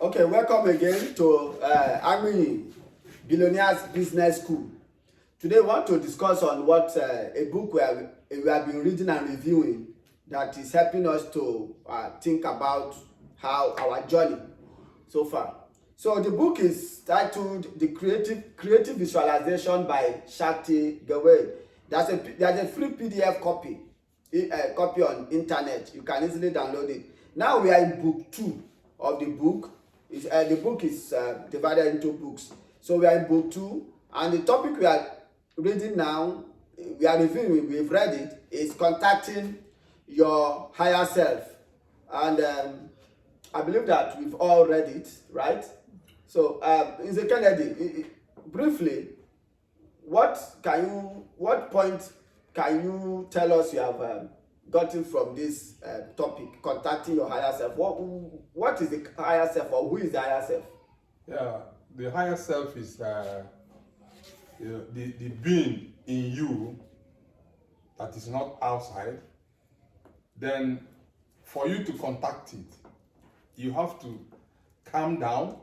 Okay, welcome again to Army Billionaires Business School. Today we want to discuss on what a book we have been reading and reviewing that is helping us to think about how our journey so far. So the book is titled The Creative Visualization by Shakti Gawain. There's a free PDF copy on internet. You can easily download it. Now we are in book 2 of the book. The book is divided into books. So we are in book 2, and the topic we are reading now, we are reviewing, we've read it, is contacting your higher self. And I believe that we've all read it, right? So, Mr. Kennedy, briefly, what point can you tell us you have gotten from this topic, contacting your higher self? What is the higher self, or who is the higher self? Yeah, the higher self is the being in you that is not outside. Then, for you to contact it, you have to calm down,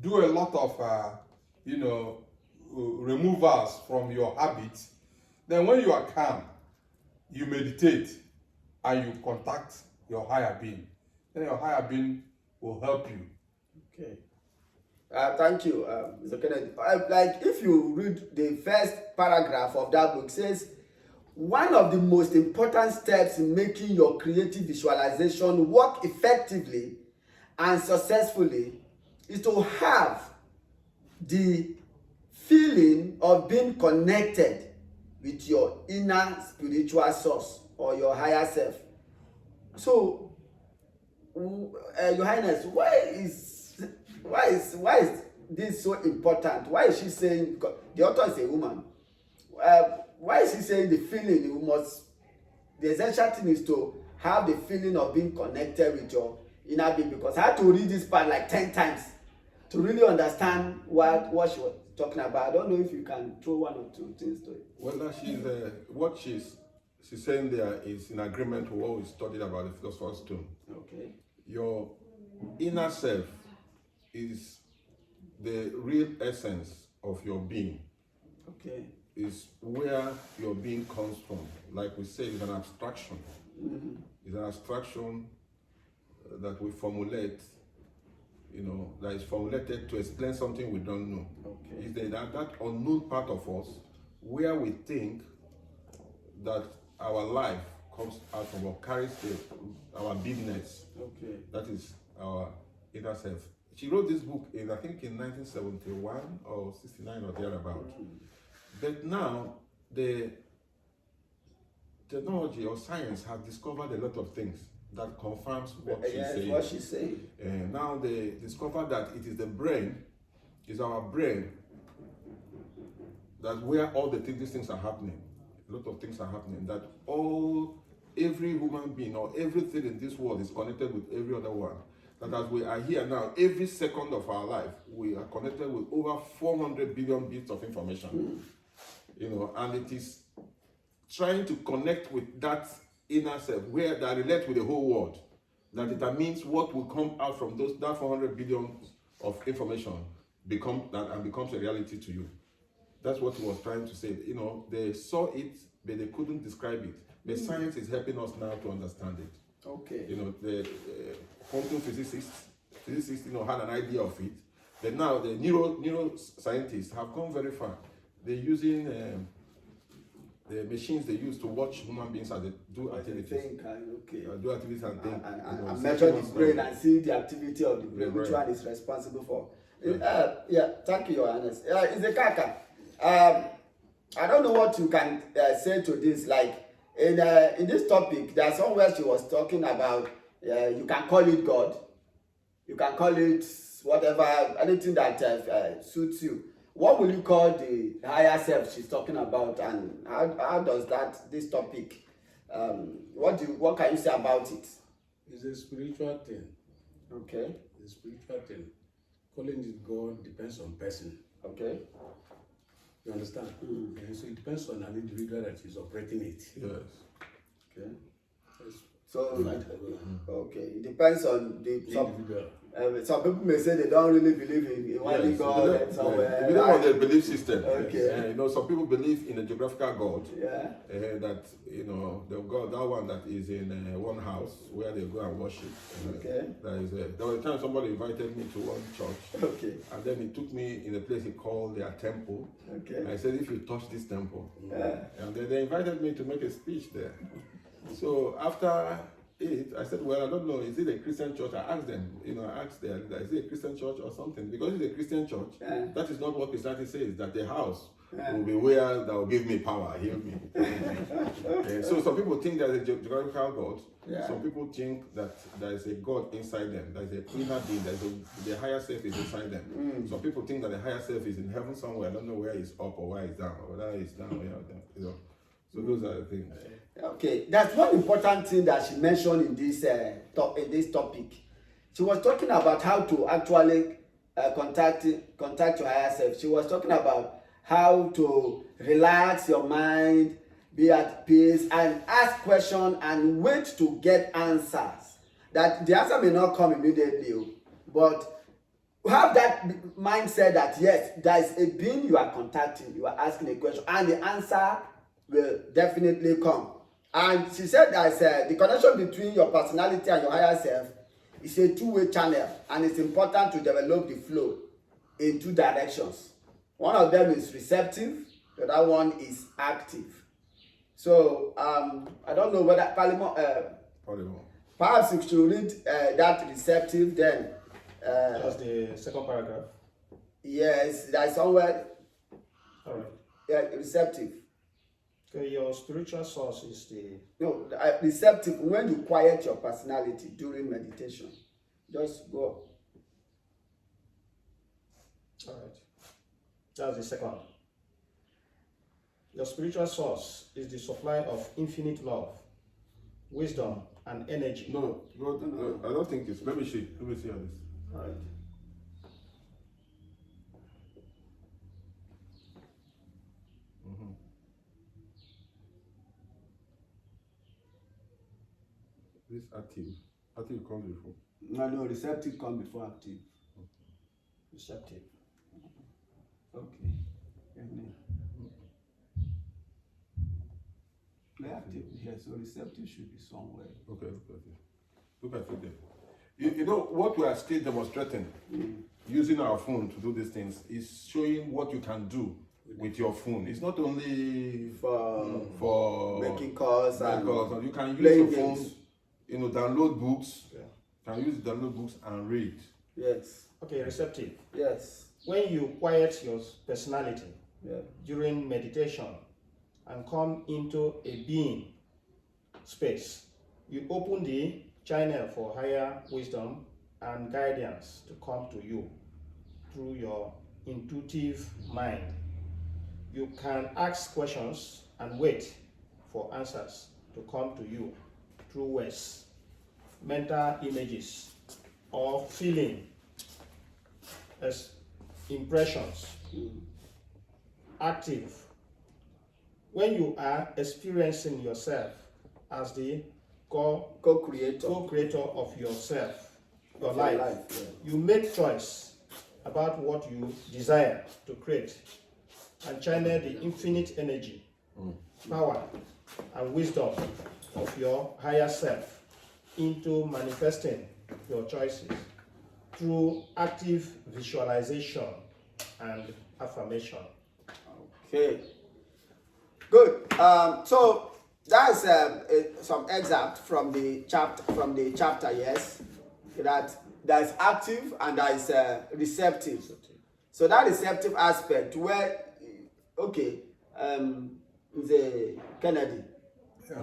do a lot of removals from your habits. Then when you are calm, you meditate and you contact your higher being. Then your higher being will help you. Okay. Thank you, Mr. Kennedy. Like, if you read the first paragraph of that book, it says, one of the most important steps in making your creative visualization work effectively and successfully is to have the feeling of being connected with your inner spiritual source or your higher self. So, Your Highness, why is this so important? Why is she saying, because the author is a woman, why is she saying the feeling the essential thing is to have the feeling of being connected with your inner being? Because I had to read this part like 10 times to really understand what she was talking about. I don't know if you can throw one or two things to it. Well, what she's saying there is in agreement with what we studied about the philosopher's stone. Okay. Your inner self is the real essence of your being. Okay. Is where your being comes from. Like we say, it's an abstraction. Mm-hmm. It's an abstraction that we formulate, that is formulated to explain something we don't know. Okay. It's that unknown part of us where we think that our life comes out from or carries our bigness. Okay. That is our inner self. She wrote this book in 1971 or 69 or thereabout. Mm-hmm. But now the technology or science have discovered a lot of things that confirms what she's saying. What she's saying. Now they discover that it is the brain, is our brain, that where all these things are happening. A lot of things are happening. That every human being or everything in this world is connected with every other one. That as we are here now, every second of our life, we are connected with over 400 billion bits of information. And it is trying to connect with that inner self, where that relates with the whole world. That determines what will come out from that 400 billion of information becomes a reality to you. That's what he was trying to say. They saw it, but they couldn't describe it. But science is helping us now to understand it. Okay. The quantum physicists, had an idea of it. But now the neuroscientists have come very far. They're using the machines they use to watch human beings as they do activities. Do activities and think. And measure the brain and see the activity of the brain, which one is responsible for. Thank you, Your Highness. Izekaka, I don't know what you can say to this. Like, in this topic, there's somewhere she was talking about, you can call it God. You can call it whatever, anything that suits you. What will you call the higher self she's talking about, and how does this topic, what can you say about it? It's a spiritual thing. Okay. It's a spiritual thing. Calling it God depends on person. Okay. You understand? And so it depends on an individual that is operating it. Yes. Okay. Yes. So, Mm. okay, it depends on the Individual. some people may say they don't really believe in one Yes, God and somewhere. depending on their belief system. Okay. You know, some people believe in a geographical God. Yeah. That you know, they've got that one that is in one house where they go and worship. Okay. There was a time somebody invited me to one church. Okay. And then he took me in a place he called their temple. Okay. I said, if you touch this temple. Yeah. And then they invited me to make a speech there. So after it, I said, well, I don't know, is it a Christian church? I asked them, I asked them, is it a Christian church or something? Because it's a Christian church, that is not what Christianity says, that the house will be where that will give me power, heal me. So some people think there's a geographical God. Yeah. Some people think that there is a God inside them, there's a inner being, the higher self is inside them. Some people think that the higher self is in heaven somewhere. I don't know where it's up or where it's down, or whether it's down or down, So those are the things. Okay, that's one important thing that she mentioned in this topic. She was talking about how to actually contact your higher self. She was talking about how to relax your mind, be at peace, and ask questions and wait to get answers. That the answer may not come immediately, but have that mindset that yes, there is a being you are contacting, you are asking a question, and the answer will definitely come. And she said that the connection between your personality and your higher self is a two-way channel, and it's important to develop the flow in two directions. One of them is receptive, the other one is active. So I don't know whether perhaps if you read that receptive, then that's the second paragraph. yes, there is somewhere. All right. Yeah, receptive. Okay, your spiritual source is Receptive when you quiet your personality during meditation. Just go. All right. That's the second. Your spiritual source is the supply of infinite love, wisdom, and energy. No, I don't think it's. Let me see on this. All right. This active comes before. No, receptive come before active. Receptive. Okay. Active, yes, so receptive should be somewhere. Okay. Look at it there. You know what we are still demonstrating using our phone to do these things is showing what you can do with your phone. It's not only for making calls and you can use your phone, games. Download books. Yeah. Can use download books and read. Yes. Okay, receptive. Yes. When you quiet your personality during meditation and come into a being space, you open the channel for higher wisdom and guidance to come to you through your intuitive mind. You can ask questions and wait for answers to come to you through words, mental images, or feeling as impressions. Active. When you are experiencing yourself as the co-creator of yourself, your life, you make choice about what you desire to create and channel the infinite energy, power, and wisdom of your higher self into manifesting your choices through active visualization and affirmation. Okay. Good. So that's some excerpt from the chapter. Yes, that is active and that is receptive. So that receptive aspect, where the Kennedy. Yeah.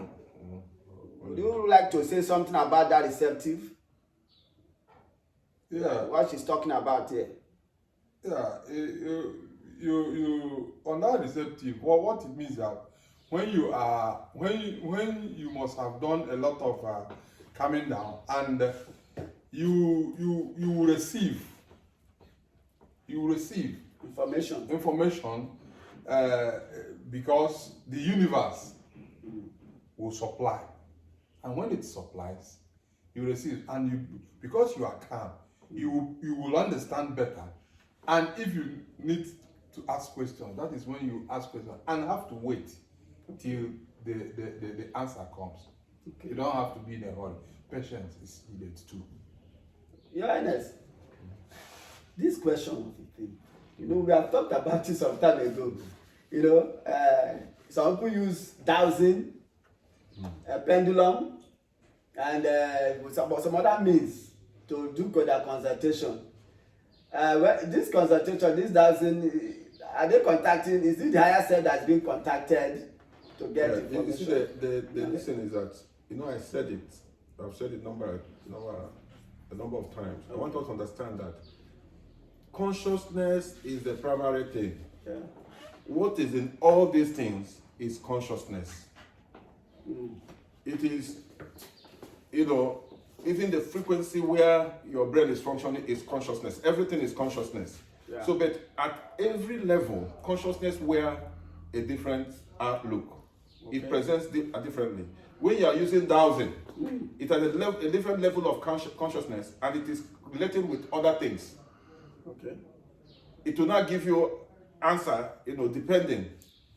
Would you like to say something about that receptive? Yeah. What she's talking about here. Yeah. You on that receptive, what it means that when you must have done a lot of calming down and you will receive Information. Because the universe will supply. And when it supplies, you receive, and you, because you are calm, you will understand better. And if you need to ask questions, that is when you ask questions and have to wait till the answer comes. Okay. You don't have to be in a hurry. Patience is needed too. Your Highness, this question of the thing, you know, we have talked about it some time ago. You know, some people use dowsing, pendulum, and some other means to do their consultation. This consultation, this dowsing, are they contacting? Is it the higher self that's been contacted to get information? You see, the listen is that, you know, I've said it a number of times. I want us to understand that consciousness is the primary thing. Yeah. What is in all these things is consciousness. It is, you know, even the frequency where your brain is functioning is consciousness. Everything is consciousness. Yeah. So, but at every level, consciousness wear a different outlook. Okay. It presents differently. When you are using dowsing, it has a different level of consciousness, and it is related with other things. Okay. It will not give you answer, you know, depending,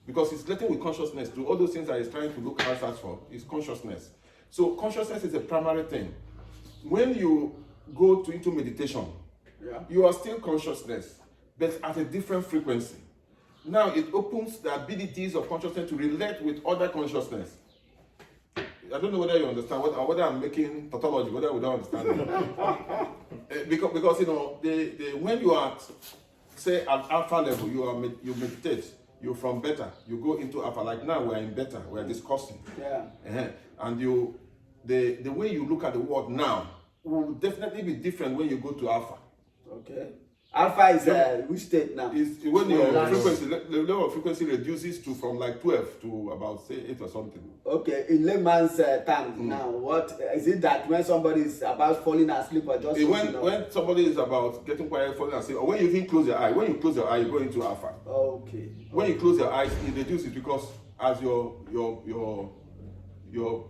because it's related with consciousness to all those things that it's trying to look answers for is consciousness. So consciousness is a primary thing. When you go into meditation, Yeah. you are still consciousness, but at a different frequency. Now it opens the abilities of consciousness to relate with other consciousness. I don't know whether you understand, whether I'm making tautology, whether we don't understand it. because you know, when you are, say, at alpha level, you meditate, you're from beta, you go into alpha. Like now we're in beta, we're discussing. Yeah. And the way you look at the world now will definitely be different when you go to alpha. Okay. Alpha is which state now? Is when your Relax. frequency, the level of frequency reduces to from like 12 to about, say, 8 or something. Okay, in layman's terms now, what is it that when somebody is about falling asleep or just When somebody is about getting quiet, falling asleep, or when you even close your eye, when you close your eye, you go into alpha. Okay. When you close your eyes, it reduces because as your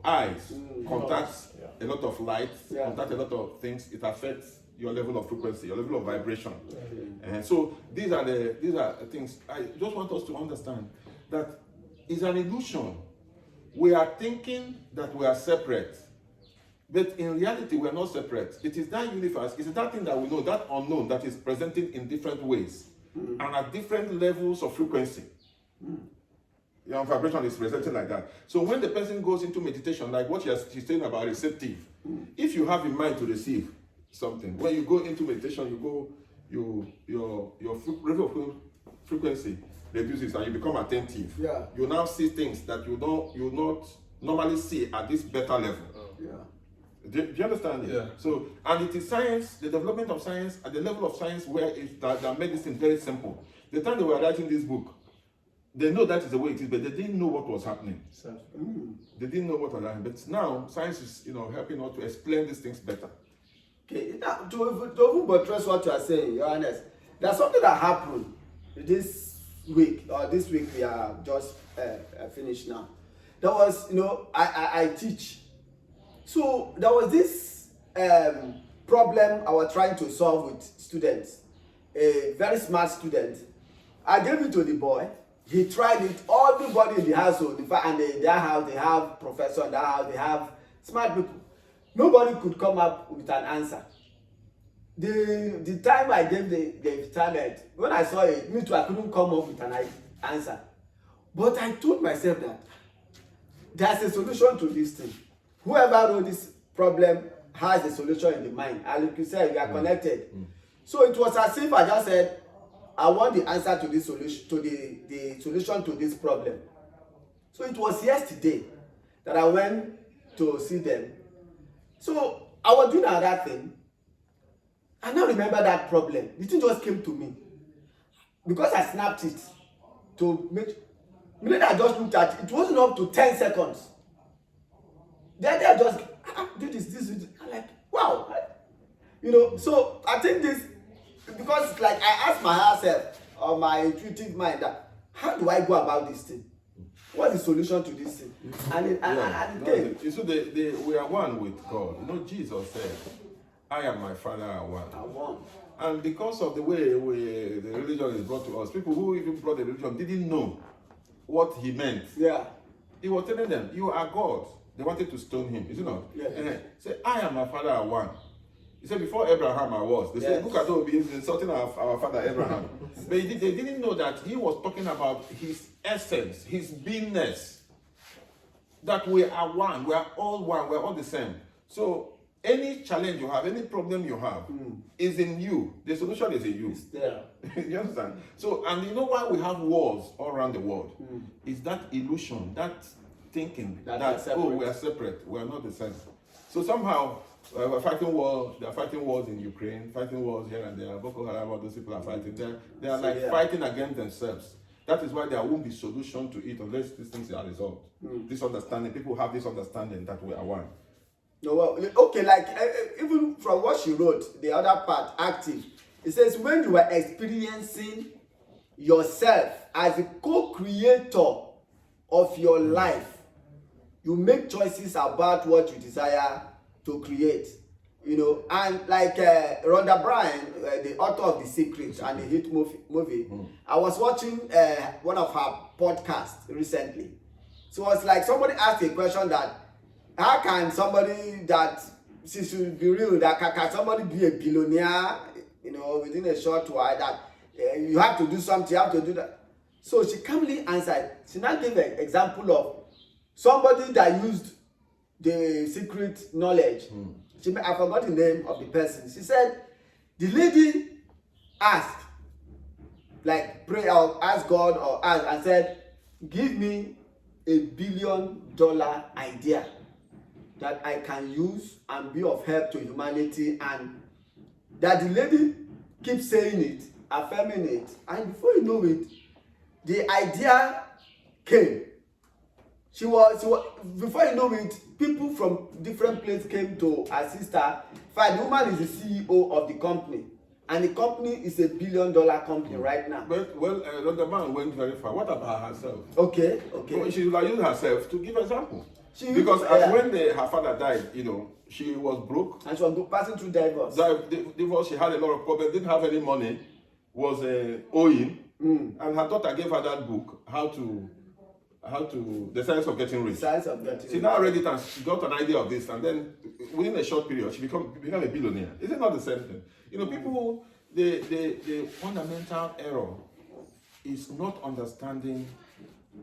eyes contacts a lot of light, contact a lot of things, it affects your level of frequency, your level of vibration. And so these are the things. I just want us to understand that it's an illusion. We are thinking that we are separate, but in reality we are not separate. It is that universe, it's that thing that we know, that unknown that is presenting in different ways and at different levels of frequency. Your vibration is presenting like that. So when the person goes into meditation, like what she's saying about receptive, if you have in mind to receive something, when you go into meditation, your level of frequency reduces and you become attentive. Yeah. You now see things that you not normally see at this better level. Yeah. Do you understand it? Yeah. So, and it is science, the development of science at the level of science where that made this thing very simple. The time they were writing this book, they know that is the way it is, but they didn't know what was happening. They didn't know what was happening. But now science is, helping us to explain these things better. Okay, now to buttress what you are saying, Your Highness, there's something that happened this week, or this week we are just finished now. There was, I teach. So there was this problem I was trying to solve with students, a very smart student. I gave it to the boy. He tried it. Everybody in the household, in fact, and their house, they have professor in their house, they have smart people. Nobody could come up with an answer. The time I gave the target, when I saw it, me too, I couldn't come up with an answer. But I told myself that there's a solution to this thing. Whoever wrote this problem has a solution in the mind. And like you said, we are connected. So it was as if I just said, I want the answer to this solution, to the solution to this problem. So it was yesterday that I went to see them. So I was doing another thing. I now remember that problem. The thing just came to me. Because I snapped it to make. Immediately I just looked at it. It wasn't up to 10 seconds. Then I just do this. I'm like, wow. So I think this, because like I asked my higher self or my intuitive mind that, how do I go about this thing? What's the solution to this thing? And it, and No, it came. you see, we are one with God. You know, Jesus said, I and my Father are one. I won. And because of the way the religion is brought to us, people who even brought the religion didn't know what he meant. Yeah. He was telling them, you are God. They wanted to stone him, is it not? Yes. Say, I and my Father are one. He said, before Abraham I was. They said, Yes. look at all he's insulting our father Abraham. But they didn't know that he was talking about his essence, his beingness. That we are one, we are all one, we are all the same. So any challenge you have, any problem you have, is in you. The solution is in you. It's there. You understand? So, and you know why we have wars all around the world? Is that illusion, that thinking That that, we are we are separate, we are not the same. So somehow, we're fighting wars, they are fighting wars in Ukraine, fighting wars here and there, Boko Haram, all those people are fighting. They are like fighting against themselves. That is why there won't be solution to it unless these things are resolved. This understanding, people have this understanding that we are one. No, well, okay, like even from what she wrote, the other part, active, it says when you are experiencing yourself as a co-creator of your life, you make choices about what you desire to create, you know. And like Rhonda Bryan, the author of The Secret and the hit movie, I was watching one of her podcasts recently. So it's like somebody asked a question that, how can somebody that, she should be real, that can somebody be a billionaire, you know, within a short while, that you have to do something, you have to do that. So she calmly answered. She now gave an example of somebody that used the secret knowledge. I forgot the name of the person. She said, the lady asked, like pray or ask God or ask, and said, give me $1 billion idea that I can use and be of help to humanity, and that the lady keeps saying it, affirming it, and before you know it, the idea came. She was before you know it, people from different places came to assist her. In fact, the woman is the CEO of the company, and the company is $1 billion company right now. But the man went very far. What about herself? Okay. Well, she would have used herself to give example. Because when her father died, you know, she was broke. And she was passing through divorce. Divorce, she had a lot of problems, didn't have any money, was owing, and her daughter gave her that book, how to the science of getting rich. She now read it and she got an idea of this, and then within a short period she became a billionaire. Is it not the same thing? You know, people, the fundamental error is not understanding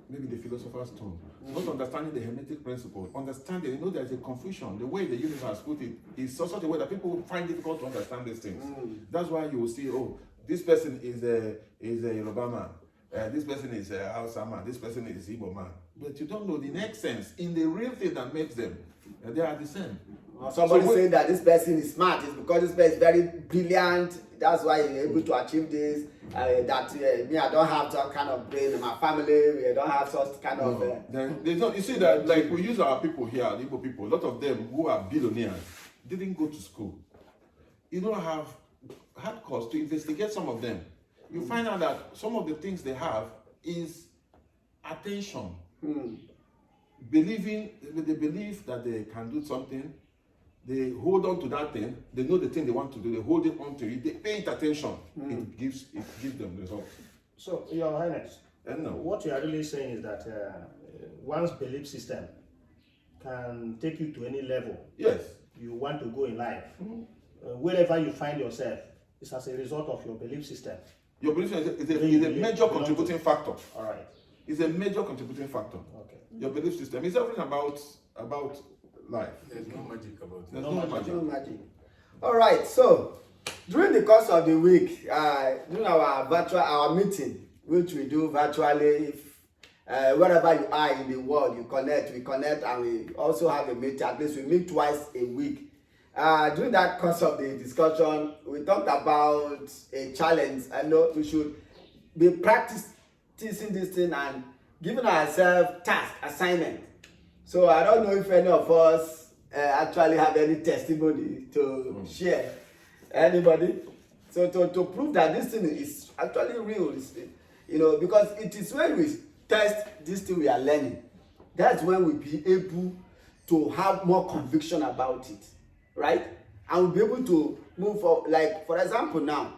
maybe the philosopher's stone, not understanding the hermetic principle, understanding, you know, there's a confusion. The way the universe put it is such a way that people find it difficult to understand these things. That's why you will see, oh, this person is a Yoruba man, this person is a Hausa man, this person is Igbo man. But you don't know the next sense in the real thing that makes them. They are the same. Somebody saying that this person is smart is because this person is very brilliant. That's why you're able to achieve this. Me, I don't have that kind of brain in my family. We don't have such kind of. You see that, like, we use our people here, the Igbo people. A lot of them who are billionaires didn't go to school. You don't have hard course to investigate some of them. You find out that some of the things they have is attention. They believe that they can do something. They hold on to that thing. They know the thing they want to do. They hold it on to it. They pay it attention. It gives them results. So, Your Highness, No. what you are really saying is that one's belief system can take you to any level Yes. you want to go in life. Wherever you find yourself, it's as a result of your belief system. Your belief is a major contributing factor. All right. It's a major contributing factor. Okay. Your belief system is everything about life. There's no magic about it. There's no magic. No magic. All right. So during the course of the week, during our meeting, which we do virtually, if wherever you are in the world, we connect, and we also have a meeting. At least we meet twice a week. During that course of the discussion, we talked about a challenge. I know we should be practicing this thing and giving ourselves task assignment. So I don't know if any of us actually have any testimony to share. Anybody? So to prove that this thing is actually real, you know, because it is when we test this thing we are learning. That's when we'll be able to have more conviction about it, right? And we'll be able to move forward. Like, for example, now,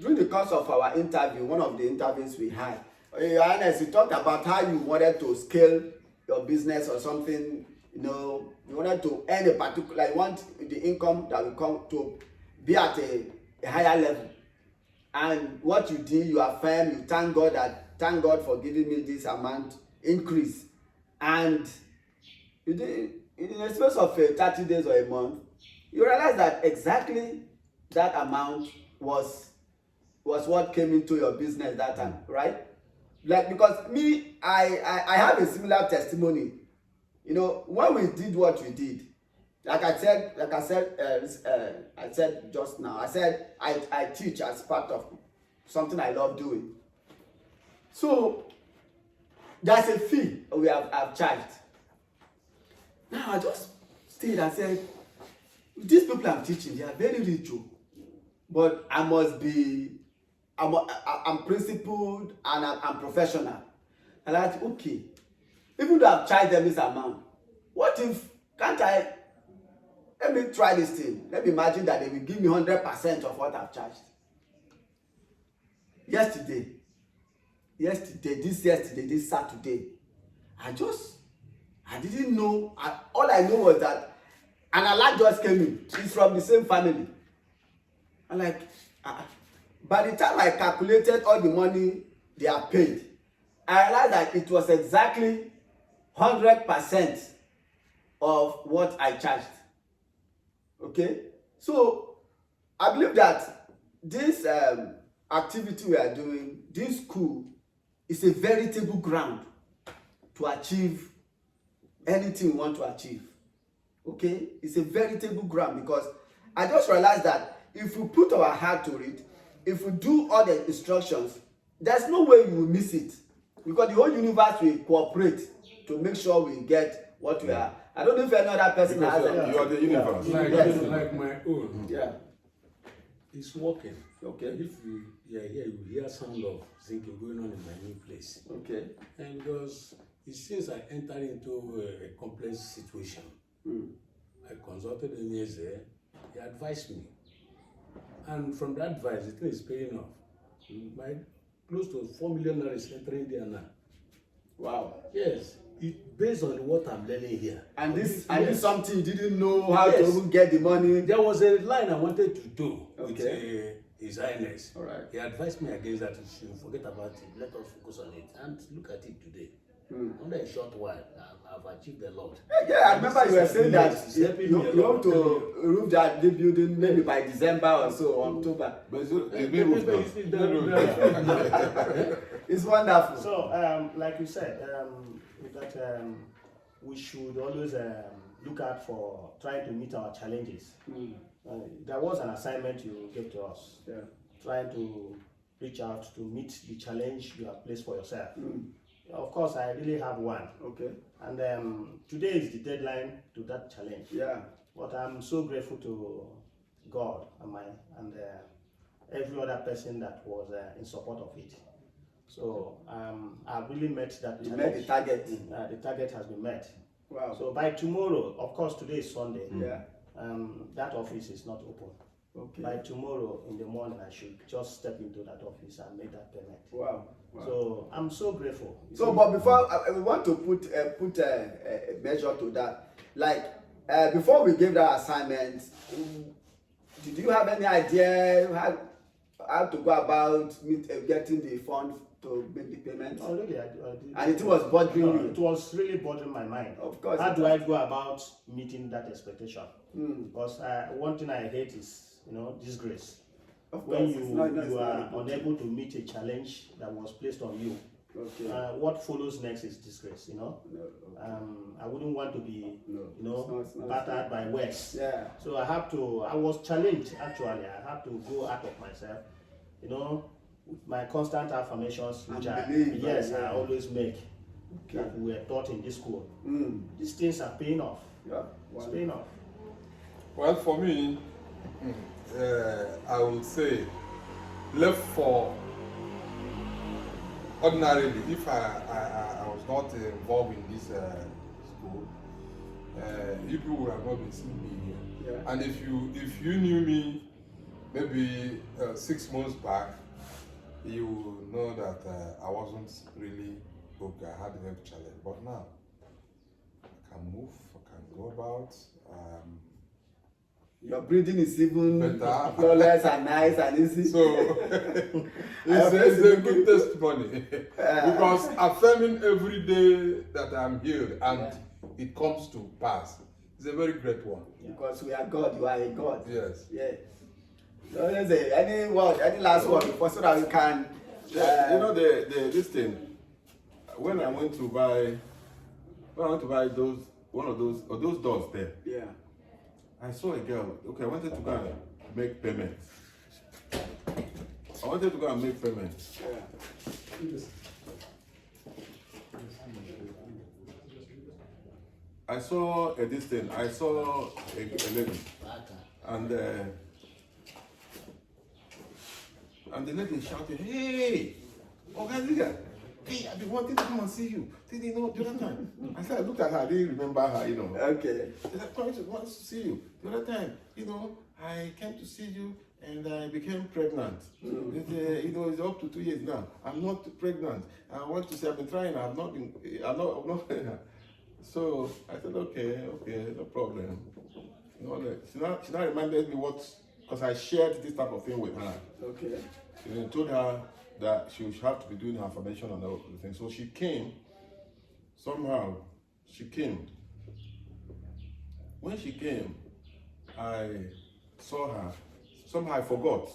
during the course of our interview, one of the interviews we had, Ernest, you talked about how you wanted to scale your business or something, you know, you wanted to earn a particular, like, you want the income that will come to be at a higher level. And what you did, you affirm, you thank God for giving me this amount increase. And you did, in a space of 30 days or a month, you realize that exactly that amount was what came into your business that time, right? Like, because me, I have a similar testimony. You know, when we did what we did, I said just now, I said I teach as part of something I love doing. So there's a fee I've charged. Now I just stayed and said, these people I'm teaching, they are very rich, but I must be, I'm principled and I'm professional. And I said, okay, even though I've charged them this amount, what if, let me try this thing. Let me imagine that they will give me 100% of what I've charged. Yesterday, this Saturday, I didn't know, all I know was that an alert just came in. It's from the same family. I'm like, by the time I calculated all the money they are paid, I realized that it was exactly 100% of what I charged. Okay? So, I believe that this activity we are doing, this school, is a veritable ground to achieve anything we want to achieve. Okay? It's a veritable ground because I just realized that if we put our heart to it, if we do all the instructions, there's no way you will miss it. Because the whole universe will cooperate to make sure we get what we are. I don't know if any other person Because has you are the universe. Like my own. Yeah. It's working. Okay. If you are here, you hear sound of thinking going on in my new place. Okay. And because since I entered into a complex situation, I consulted him there. He advised me, and from that advice, the thing is paying off. My close to 4 million naira is entering there now. Wow. Yes, based on what I'm learning here. And this Yes. is something you didn't know how to Yes. even get the money. There was a line I wanted to do Okay. with His Highness. All right. He advised me against that issue. Forget about it. Let us focus on it and look at it today. Under a short while, I've achieved a lot. Yeah, I remember you were saying that It's helping me a you lot, want to roof that the building maybe by December or so, October. But it's been roofed now. It's wonderful. So, like you said, that we should always look out for trying to meet our challenges. There was an assignment you gave to us, trying to reach out to meet the challenge you have placed for yourself. Of course, I really have one. Okay. And today is the deadline to that challenge. Yeah. But I'm so grateful to God and every other person that was in support of it. So I've really met that You challenge. met the target. The target has been met. Wow. So by tomorrow, of course, today is Sunday. Yeah. That office is not open. Okay. By tomorrow in the morning, I should just step into that office and make that payment. Wow. Wow. So I'm so grateful. You So, see, but before we want to put a measure to that, like before we gave that assignment, did you have any idea how to go about getting the fund to make the payment? Oh, really, I did. And it was bothering you. It was really bothering my mind. Of course. How do I go about meeting that expectation? Because one thing I hate is, disgrace. Of When course, it's not you are good. unable to meet a challenge that was placed on you, Okay. what follows next is disgrace. No, I wouldn't want to be, it's not battered by words. Yeah. So I was challenged actually. I had to go out of myself, my constant affirmations, which And I believe, I always make. Okay. That we were taught in this school. Mm. These things are paying off. Yeah. It's paying off. Well, for me, I would say, look for ordinarily, if I was not involved in this school, you people would have not been seeing me here. Yeah. And if you knew me maybe 6 months back, you would know that I wasn't really okay. I had a health challenge, but now I can move, I can go about. Your breathing is even Better. flawless and nice and easy. So it's a good testimony because affirming every day that I'm healed and it comes to pass is a very great one. Because we are God, you are a God. Yes. Yeah. So let's say any word, any last word before so that we can. You know this thing. When I went to buy those those doors there, Yeah. I saw a girl. Okay, I wanted to go and make payment. Yeah. I saw this thing. I saw a lady, and the lady shouted, "Hey, Ogaziga! Hey, I've been wanting to come and see you. Did you know the other time?" I said, I looked at her. I didn't remember her, you know. Okay. I said, I want to see you. The other time, you know, I came to see you and I became pregnant. You know, it's up to 2 years now. I'm not pregnant. I want to say I've been trying. I'm not. So I said, okay, no problem. You know, she now reminded me because I shared this type of thing with her. Okay. You know, told her that she would have to be doing her affirmation and all the things. So she came. Somehow, she came. When she came, I saw her. Somehow I forgot.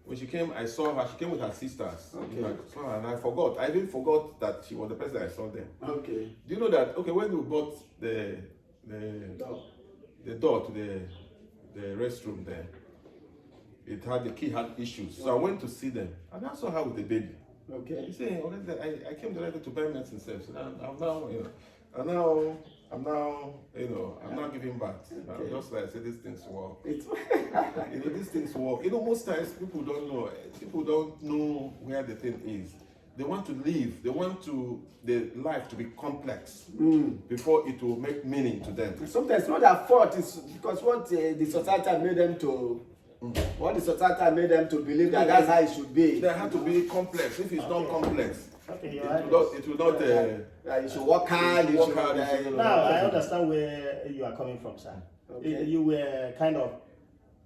When she came, I saw her. She came with her sisters. Okay. You know, I saw her and I forgot. I even forgot that she was the person I saw them. Okay. Do you know that? Okay, when we bought the door to the restroom there, the key had issues. So I went to see them, and I saw her with the baby. Okay. You see, I came directly to buy medicine service. I'm now, you know, I'm now giving birth. Okay. Just like I say, these things work. It's You know, these things work. You know, most times people don't know. People don't know where the thing is. They want to live. They want the life to be complex before it will make meaning to them. sometimes it's not their fault. It's because what the society made them to. What the society made them to believe that that's how it should be. They have to be complex. If it's not complex, Okay, it will not. You should work hard. You Work should, hard, you should- now I understand where you are coming from, sir. Okay. You were kind of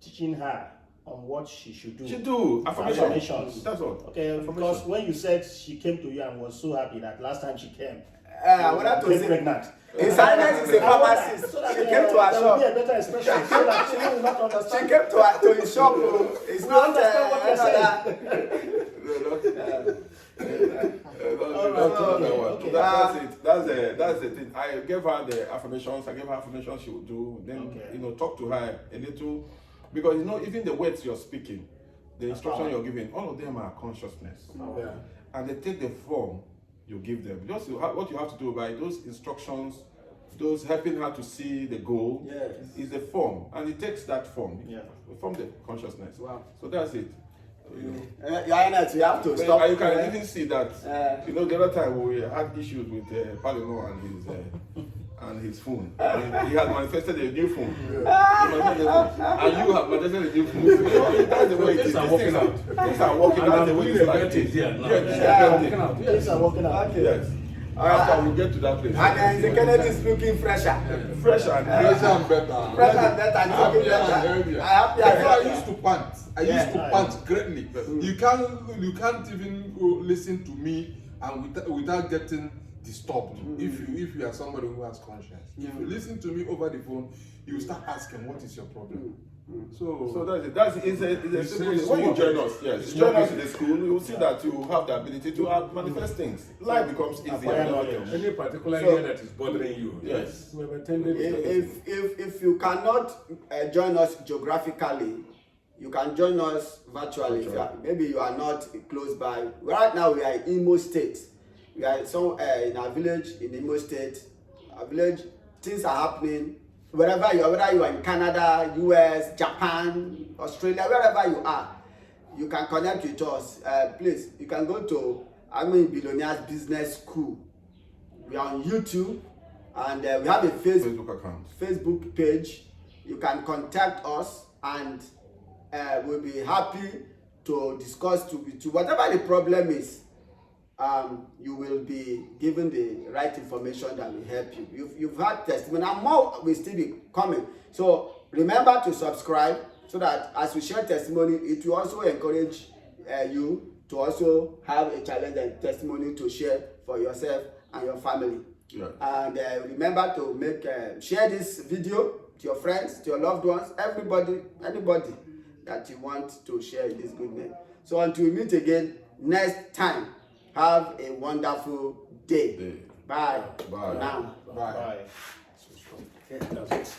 teaching her on what she should do. She do Affirmations. That's all. Okay, because when you said she came to you and was so happy that last time she came, I wanted to became say, pregnant. in silence is a pharmacist. So that She came to her there will be shop. a better expression so that she will not She understand. came to his shop. It's not understand what you're Okay. That's the thing. I gave her the affirmations. I gave her affirmations she would do. Then talk to her a little, because even the words you're speaking, the instruction you're giving, all of them are consciousness, and they take the form you give them. Just what you have to do by those instructions, those helping her to see the goal, is the form, and it takes that form from the consciousness. Wow. So that's it. Your Highness, you have to stop. And you can even see that. The other time we had issues with Palino and his phone. He had manifested a new phone. And you have manifested a new phone. That's the way it is. Things are working out the way it's like it. Things are working out. Okay. Yes. After we get to that place. And the Kennedy is looking fresher. Fresher and Better. Fresh and better and looking better. I used to pant. I used to pant greatly. You can't even listen to me and without getting disturbed. If you are somebody who has conscience, if you listen to me over the phone, you start asking, what is your problem? So that's it. It's a simple thing. When you join us, join us in the school, you will see that you have the ability to manifest things. Life becomes easier. Any particular area that is bothering you? Yes. We have attended. If you cannot join us geographically, you can join us virtually. Maybe you are not close by. Right now we are in Imo State. We are in our village in Imo State. Our village, things are happening. Wherever you are, whether you are in Canada, US, Japan, Australia, wherever you are, you can connect with us. Please, you can go to Billionaires Business School. We are on YouTube, and we have a Facebook page. You can contact us, and we'll be happy to discuss to whatever the problem is. You will be given the right information that will help you. You've had testimony, and more will still be coming. So remember to subscribe, so that as we share testimony, it will also encourage you to also have a challenge and testimony to share for yourself and your family. Yeah. And remember to share this video to your friends, to your loved ones, anybody that you want to share this goodness. So until we meet again next time, have a wonderful day. Bye. Bye. Now. Bye. Bye. Yeah, that's it.